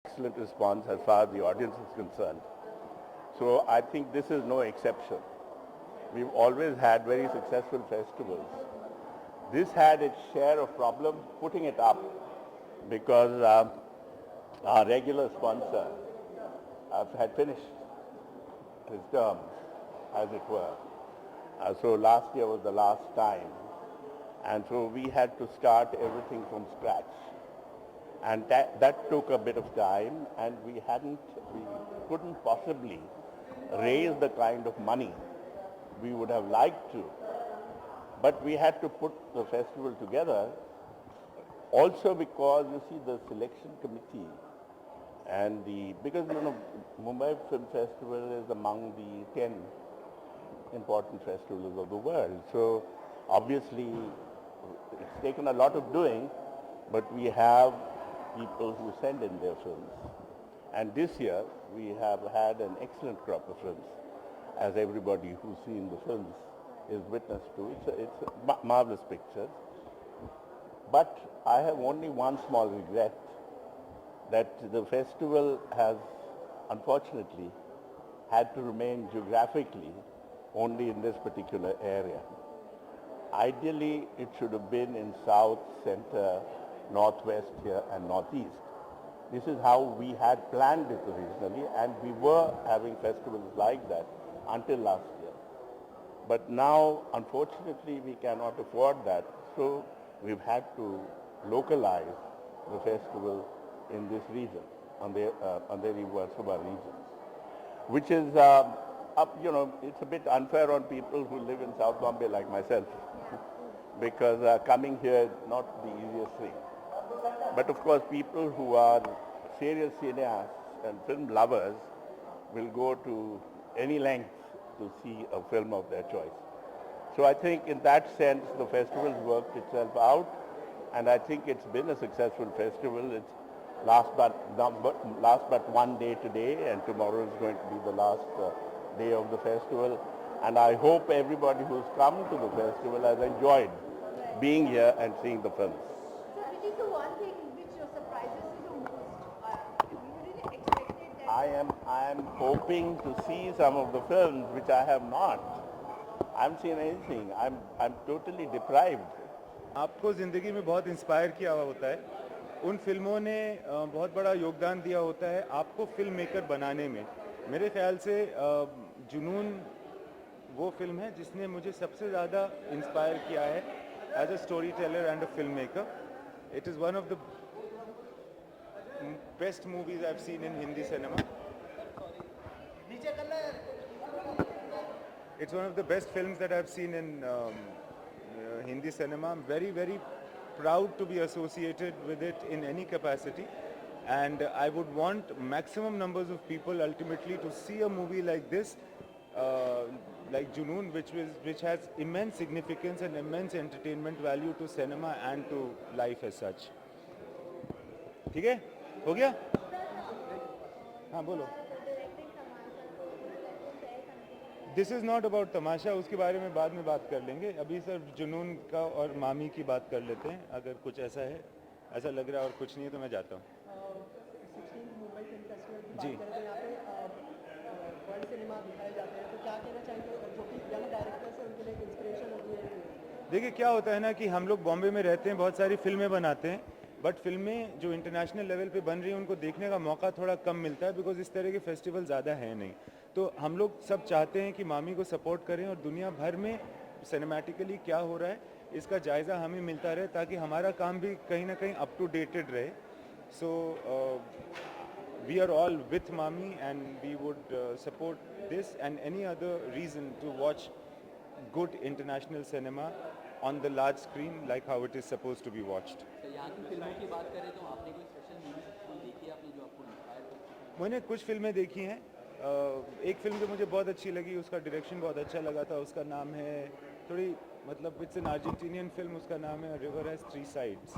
excellent response as far as the audience is concerned. So I think this is no exception. We've always had very successful festivals. This had its share of problems putting it up because our regular sponsor had finished his term, as it were. So last year was the last time. And so we had to start everything from scratch. And that took a bit of time, and we couldn't possibly raise the kind of money we would have liked to. But we had to put the festival together also because, you see, the selection committee and because, Mumbai Film Festival is among the 10 important festivals of the world. So obviously it's taken a lot of doing, but we have people who send in their films. And this year we have had an excellent crop of films, as everybody who's seen the films is witness to. It's marvelous pictures. But I have only one small regret, that the festival has unfortunately had to remain geographically only in this particular area. Ideally, it should have been in south, center, northwest here and northeast. This is how we had planned it originally, and we were having festivals like that until last year. But now, unfortunately, we cannot afford that, so we've had to localize the festival in this region, on the Versova region, which is, it's a bit unfair on people who live in South Bombay like myself, because coming here is not the easiest thing. But of course, people who are serious cineasts and film lovers will go to any length to see a film of their choice. So I think in that sense, the festival's worked itself out, and I think it's been a successful festival. It's last but one day today, and tomorrow is going to be the last day of the festival. And I hope everybody who's come to the festival has enjoyed being here and seeing the films. So which is the one thing which surprises you the most? You really expected that? I am hoping to see some of the films which I have not. I haven't seen anything. I'm totally deprived. आपको ज़िंदगी में बहुत inspire किया हुआ होता है, उन फिल्मों ने बहुत बड़ा योगदान दिया होता है आपको फिल्म मेकर बनाने में. मेरे ख्याल से जुनून वो फिल्म है जिसने मुझे सबसे ज़्यादा इंस्पायर किया है as a story teller and a film maker. It is one of the best movies I have seen in Hindi cinema. It's one of the best films that I've seen in Hindi cinema. I'm very, very proud to be associated with it in any capacity. And I would want maximum numbers of people ultimately to see a movie like this, like Junoon, which has immense significance and immense entertainment value to cinema and to life as such. ठीक है? हो गया? हाँ बोलो. This is not about तमाशा, उसके बारे में बाद में बात कर लेंगे. अभी सिर्फ जुनून का और मामी की बात कर लेते हैं. अगर कुछ ऐसा है, ऐसा लग रहा है और कुछ नहीं है तो मैं जाता हूँ. जी. देखिए क्या होता है ना कि हम लोग बॉम्बे में रहते हैं, बहुत सारी फिल्में बनाते हैं, बट फिल्में जो इंटरनेशनल लेवल पे बन रही हैं उनको देखने का मौका थोड़ा कम मिलता है, बिकॉज इस तरह के फेस्टिवल ज़्यादा है नहीं. तो हम लोग सब चाहते हैं कि मामी को सपोर्ट करें और दुनिया भर में सिनेमैटिकली क्या हो रहा है इसका जायज़ा हमें मिलता रहे, ताकि हमारा काम भी कहीं ना कहीं अप टू डेटेड रहे. So we are all with MAMI and we would support this and any other reason to watch good international cinema on the large screen like how it is supposed to be watched. यहाँ की फिल्मों की बात करें तो आपने कोई special movie देखी है आपने जो आपको इंस्पायर करती है? मैंने कुछ फिल्में देखी हैं. एक फिल्म जो मुझे बहुत अच्छी लगी, उसका डायरेक्शन बहुत अच्छा लगा था, उसका नाम है थोड़ी मतलब इट्स एन अर्जेंटीनियन फिल्म, उसका नाम है रिवर हैज़ थ्री साइड्स,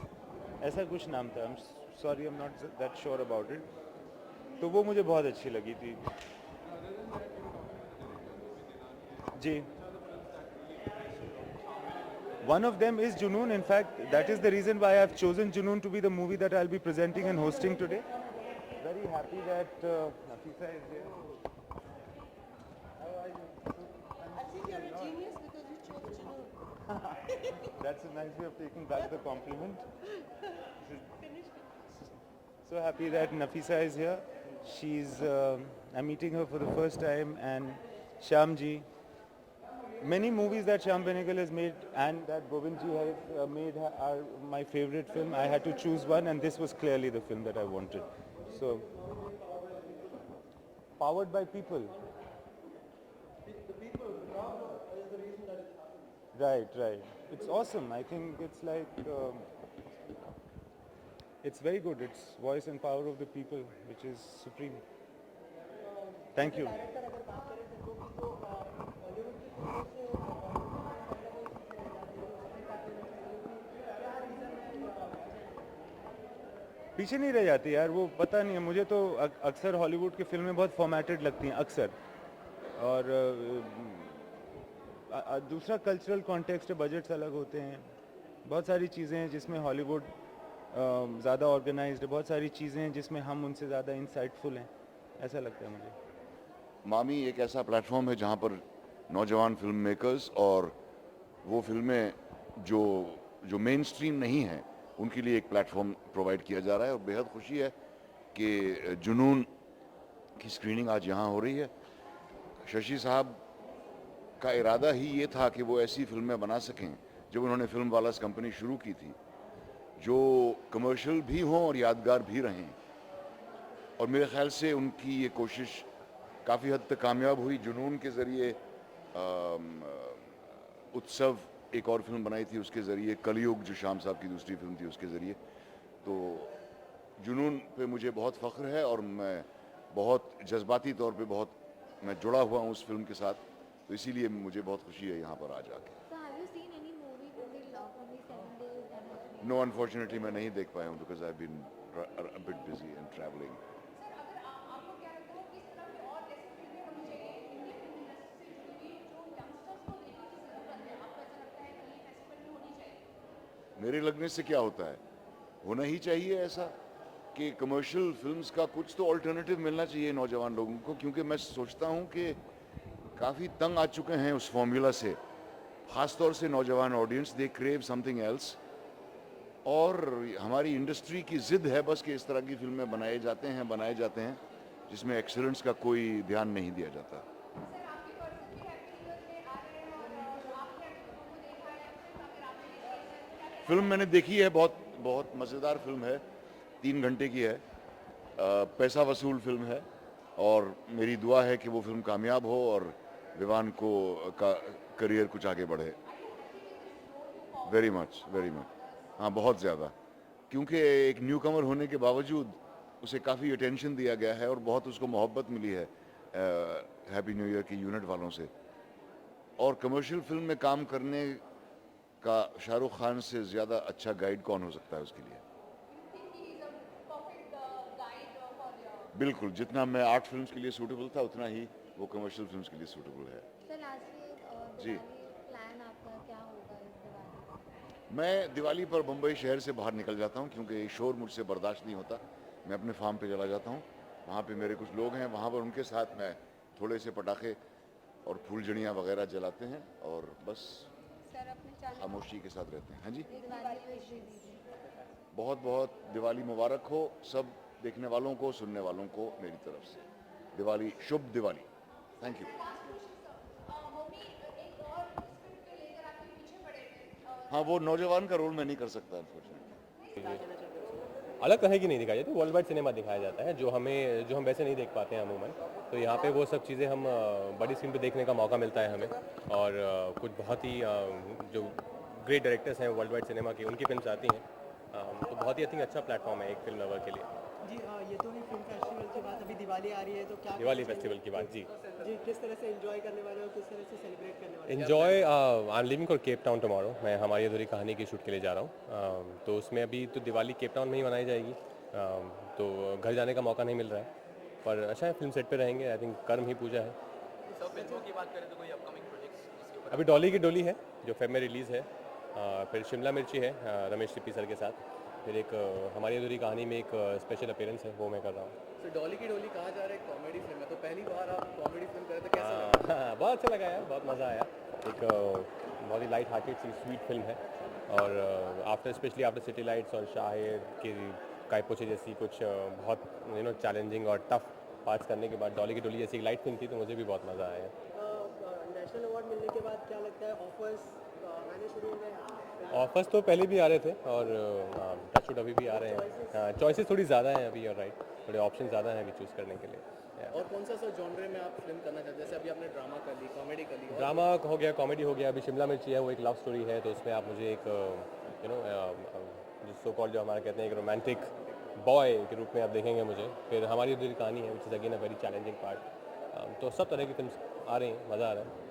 ऐसा कुछ नाम था. I am sorry, I am not that sure about it. तो वो मुझे बहुत अच्छी लगी थी. जी. One of them is Junoon. In fact, that is the reason why I have chosen Junoon to be the movie that I'll be presenting and hosting today. very happy that Nafisa is here. I think you're a genius because you chose Junoon. That's a nice way of taking back the compliment. Finished. So happy that Nafisa is here. She's, I'm meeting her for the first time, and Shyamji. Many movies that Shyam Benegal has made and that Govindji has made are my favorite film. I had to choose one, and this was clearly the film that I wanted. So, powered by people. The people, the crowd is the reason that it's happening. Right. It's awesome. I think it's like, it's very good. It's voice and power of the people, which is supreme. Thank you. Director अगर बात करें तो जो भी जो बॉलीवुड की फिल्मों से पीछे नहीं रह जाती यार, वो पता नहीं है मुझे तो अक्सर हॉलीवुड की फिल्में बहुत फॉर्मेटेड लगती हैं अक्सर, और दूसरा कल्चरल कॉन्टेक्स्ट है, बजट्स अलग होते हैं, बहुत सारी चीज़ें हैं जिसमें हॉलीवुड ज़्यादा ऑर्गेनाइज्ड है, बहुत सारी चीज़ें हैं जिसमें हम उनसे ज़्यादा इंसाइटफुल हैं, ऐसा लगता है मुझे। मामी एक ऐसा प्लेटफॉर्म है जहाँ पर नौजवान फिल्म मेकर्स और वो फिल्में जो मेन स्ट्रीम नहीं हैं उनके लिए एक प्लेटफॉर्म प्रोवाइड किया जा रहा है, और बेहद खुशी है कि जुनून की स्क्रीनिंग आज यहाँ हो रही है। शशि साहब का इरादा ही ये था कि वो ऐसी फिल्में बना सकें जब उन्होंने फिल्म वालास कंपनी शुरू की थी, जो कमर्शियल भी हों और यादगार भी रहें, और मेरे ख्याल से उनकी ये कोशिश काफ़ी हद तक कामयाब हुई। जुनून के ज़रिए उत्सव एक और फिल्म बनाई थी, उसके ज़रिए कलयुग जो श्याम साहब की दूसरी फिल्म थी उसके ज़रिए, तो जुनून पे मुझे बहुत फ़ख्र है और मैं बहुत जज्बाती तौर पे बहुत मैं जुड़ा हुआ हूँ उस फिल्म के साथ, तो इसीलिए मुझे बहुत खुशी है यहाँ पर आ जाके। So have you seen any movie from the 7 days that has been? No unfortunately मैं नहीं देख पाया हूँ because I been a bit busy and travelling. Sir, अगर आपको क्या लगता है किस तरह की और ऐसी फिल्में होनी चाहिए इंडियन फिल्म इंडस्ट्री से जुड़ी हुई जो यंगस्टर्स को देखने की जरूरत है? आपको ऐसा लगता है कि ये फेस्टिवल में होनी चाहिए? मेरे लगने से क्या होता है, होना ही चाहिए ऐसा कि कमर्शियल फिल्म्स का कुछ तो अल्टरनेटिव मिलना चाहिए नौजवान लोगों को, क्योंकि मैं सोचता हूँ कि काफ़ी तंग आ चुके हैं उस फॉर्मूला से, ख़ास तौर से नौजवान audience, they crave something else, और हमारी इंडस्ट्री की ज़िद है बस कि इस तरह की फिल्में बनाए जाते हैं जिसमें एक्सीलेंस का कोई ध्यान नहीं दिया जाता। सर, आपके पर्सन भी एक्टिंग में आ रहे हैं और आपने एक्टिंग को देखा है, अगर आपने देखी है फिल्म मैंने देखी है, बहुत मज़ेदार फिल्म है, 3 घंटे की है, पैसा वसूल फिल्म है, और मेरी दुआ है कि वो फिल्म कामयाब हो और विवान को का करियर कुछ आगे बढ़े। वेरी मच हाँ, बहुत ज़्यादा, क्योंकि एक न्यू कमर होने के बावजूद उसे काफ़ी अटेंशन दिया गया है और बहुत उसको मोहब्बत मिली है हैप्पी न्यू ईयर की यूनिट वालों से, और कमर्शियल फिल्म में काम करने का शाहरुख खान से ज़्यादा अच्छा गाइड कौन हो सकता है उसके लिए। बिल्कुल, जितना मैं आर्ट फिल्म्स के लिए सूटेबल था उतना ही वो कमर्शियल फिल्म्स के लिए सूटेबल है। Sir, lastly, जी। प्लान आपका क्या होगा इस दिवाली? मैं दिवाली पर मुंबई शहर से बाहर निकल जाता हूँ क्योंकि शोर मुझसे बर्दाश्त नहीं होता। मैं अपने फार्म पे चला जाता हूँ, वहाँ पे मेरे कुछ लोग हैं, वहाँ पर उनके साथ मैं थोड़े से पटाखे और फूलझड़ियाँ वगैरह जलाते हैं और बस सर, अपने चैनल खामोशी के साथ रहते हैं। हाँ जी, दिवाली विश दीजिए। बहुत बहुत दिवाली मुबारक हो सब देखने वालों को, सुनने वालों को मेरी तरफ से। दिवाली, शुभ दिवाली। Thank you. मम्मी एक और स्क्रिप्ट को लेकर आपके पीछे पड़े थे। हाँ, वो नौजवान का रोल मैं नहीं कर सकता अनफॉर्चुनेटली। अलग तरह की नहीं दिखाई जाती, वर्ल्ड वाइड सिनेमा दिखाया जाता है जो हम वैसे नहीं देख पाते हैं अमूमन। तो यहाँ पे वो सब चीज़ें हम बड़ी स्क्रीन पे देखने का मौका मिलता है हमें, और कुछ बहुत ही जो ग्रेट डायरेक्टर्स हैं वर्ल्ड वाइड सिनेमा के, उनकी फिल्म्स आती हैं, तो बहुत ही आई थिंक अच्छा प्लेटफॉर्म है एक फिल्म लवर के लिए। जी ये तो है फिल्म फेस्टिवल की बात, अभी दिवाली आ रही है तो क्या दिवाली फेस्टिवल की बात जी किस तरह से एंजॉय करने वाले हो, किस तरह से सेलिब्रेट करने वाले enjoy. I am living for Cape Town tomorrow. मैं हमारी अधूरी कहानी की शूट के लिए जा रहा हूँ, तो उसमें अभी तो दिवाली केप टाउन में ही मनाई जाएगी, तो घर जाने का मौका नहीं मिल रहा है, पर अच्छा है, फिल्म सेट पे रहेंगे। आई थिंक कर्म ही पूजा है। सब फिल्मों की बात करें तो कोई अपकमिंग प्रोजेक्ट्स जिसके ऊपर अभी डॉली की डोली है जो फेब में रिलीज़ है, फिर शिमला मिर्ची है रमेश टिप्पी सर के साथ, फिर एक हमारी अधूरी कहानी में एक स्पेशल अपीयरेंस है वो मैं कर रहा हूँ। सो डॉली की डोली कहा जा रहा है कॉमेडी फिल्म है, तो पहली बार आप कॉमेडी फिल्म कर रहे थे, कैसा लगा? हाँ, बहुत अच्छा लगा यार, बहुत मज़ा आया। एक बहुत ही लाइट हार्टेड सी स्वीट फिल्म है और after specially after city lights और शाहिद की काय पोछे जैसी कुछ बहुत चैलेंजिंग और टफ पार्ट्स करने के बाद डॉली की डोली जैसी एक लाइट फिल्म थी, तो मुझे भी बहुत मज़ा आया। नेशनल अवार्ड मिलने के बाद क्या लगता है ऑफर्स आने शुरू हो गए हैं? ऑफर्स तो पहले भी आ रहे थे और टचवुड अभी भी आ रहे हैं। चॉइसेस थोड़ी ज़्यादा हैं अभी, और राइट, थोड़े ऑप्शन ज़्यादा हैं अभी चूज़ करने के लिए। और कौन सा सर जॉनरे में आप फिल्म करना चाहते हैं? जैसे अभी आपने ड्रामा कर ली, कॉमेडी कर ली, और ड्रामा हो गया, कॉमेडी हो गया, अभी शिमला मिर्ची है, वो एक लव स्टोरी है, तो उसमें आप मुझे एक जिसको कॉल जो हमारा कहते हैं एक रोमांटिक बॉय के रूप में आप देखेंगे मुझे। फिर हमारी दिल कहानी है which is again a very challenging part. तो सब तरह की फिल्म आ रही हैं, मज़ा आ रहा है।